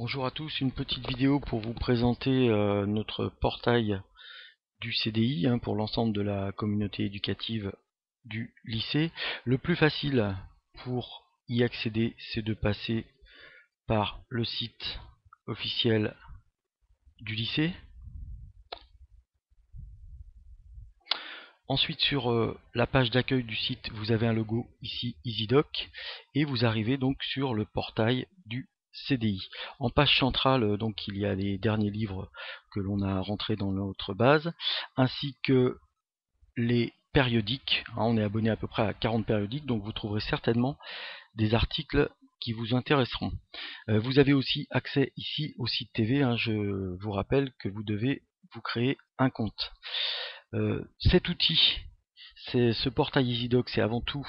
Bonjour à tous, une petite vidéo pour vous présenter notre portail du CDI pour l'ensemble de la communauté éducative du lycée. Le plus facile pour y accéder, c'est de passer par le site officiel du lycée. Ensuite, sur la page d'accueil du site, vous avez un logo ici EasyDoc et vous arrivez donc sur le portail du CDI. En page centrale, donc il y a les derniers livres que l'on a rentrés dans notre base, ainsi que les périodiques. On est abonné à peu près à 40 périodiques, donc vous trouverez certainement des articles qui vous intéresseront. Vous avez aussi accès ici au site TV. Je vous rappelle que vous devez vous créer un compte. Cet outil, ce portail EasyDoc, c'est avant tout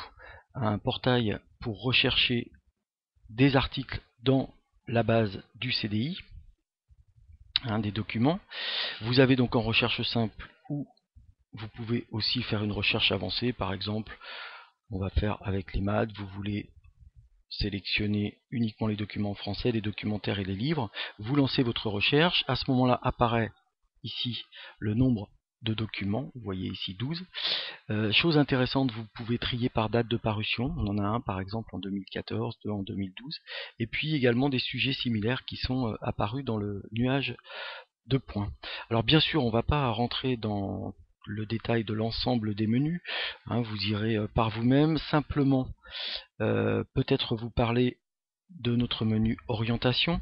un portail pour rechercher des articles dans la base du CDI, des documents. Vous avez donc en recherche simple ou vous pouvez aussi faire une recherche avancée. Par exemple, on va faire avec les maths, vous voulez sélectionner uniquement les documents français, les documentaires et les livres. Vous lancez votre recherche. À ce moment-là apparaît ici le nombre de documents, vous voyez ici 12. Chose intéressante, vous pouvez trier par date de parution. On en a un par exemple en 2014, deux en 2012, et puis également des sujets similaires qui sont apparus dans le nuage de points. Alors bien sûr, on ne va pas rentrer dans le détail de l'ensemble des menus, vous irez par vous-même. Simplement, peut-être vous parler de notre menu orientation.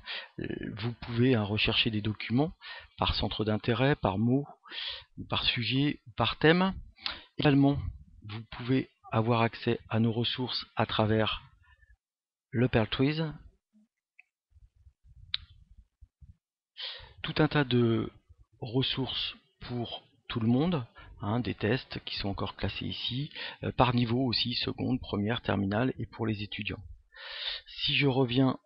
Vous pouvez rechercher des documents par centre d'intérêt, par mot, par sujet, par thème. Également, vous pouvez avoir accès à nos ressources à travers le Perltwiz. Tout un tas de ressources pour tout le monde, des tests qui sont encore classés ici, par niveau aussi, seconde, première, terminale et pour les étudiants. Si je reviens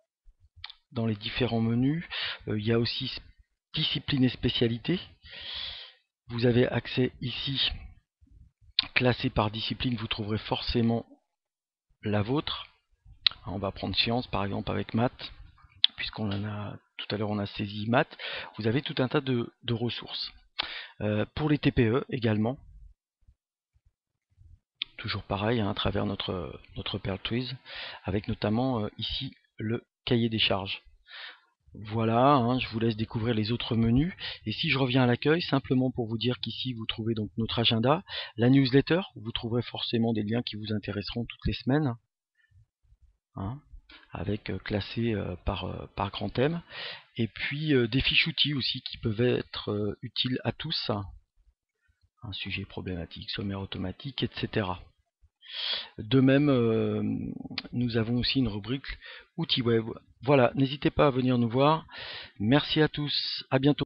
dans les différents menus, il y a aussi discipline et spécialité. Vous avez accès ici, classé par discipline, vous trouverez forcément la vôtre. On va prendre sciences par exemple avec maths, puisqu'on en a tout à l'heure on a saisi maths. Vous avez tout un tas de ressources. Pour les TPE également, toujours pareil, à travers notre Perltwiz, avec notamment ici le cahier des charges. Voilà, je vous laisse découvrir les autres menus. Et si je reviens à l'accueil, simplement pour vous dire qu'ici vous trouvez donc notre agenda, la newsletter, où vous trouverez forcément des liens qui vous intéresseront toutes les semaines, avec classé par grand thème. Et puis des fiches outils aussi qui peuvent être utiles à tous. Un sujet problématique, sommaire automatique, etc. De même, nous avons aussi une rubrique outils web. Voilà, n'hésitez pas à venir nous voir. Merci à tous, à bientôt.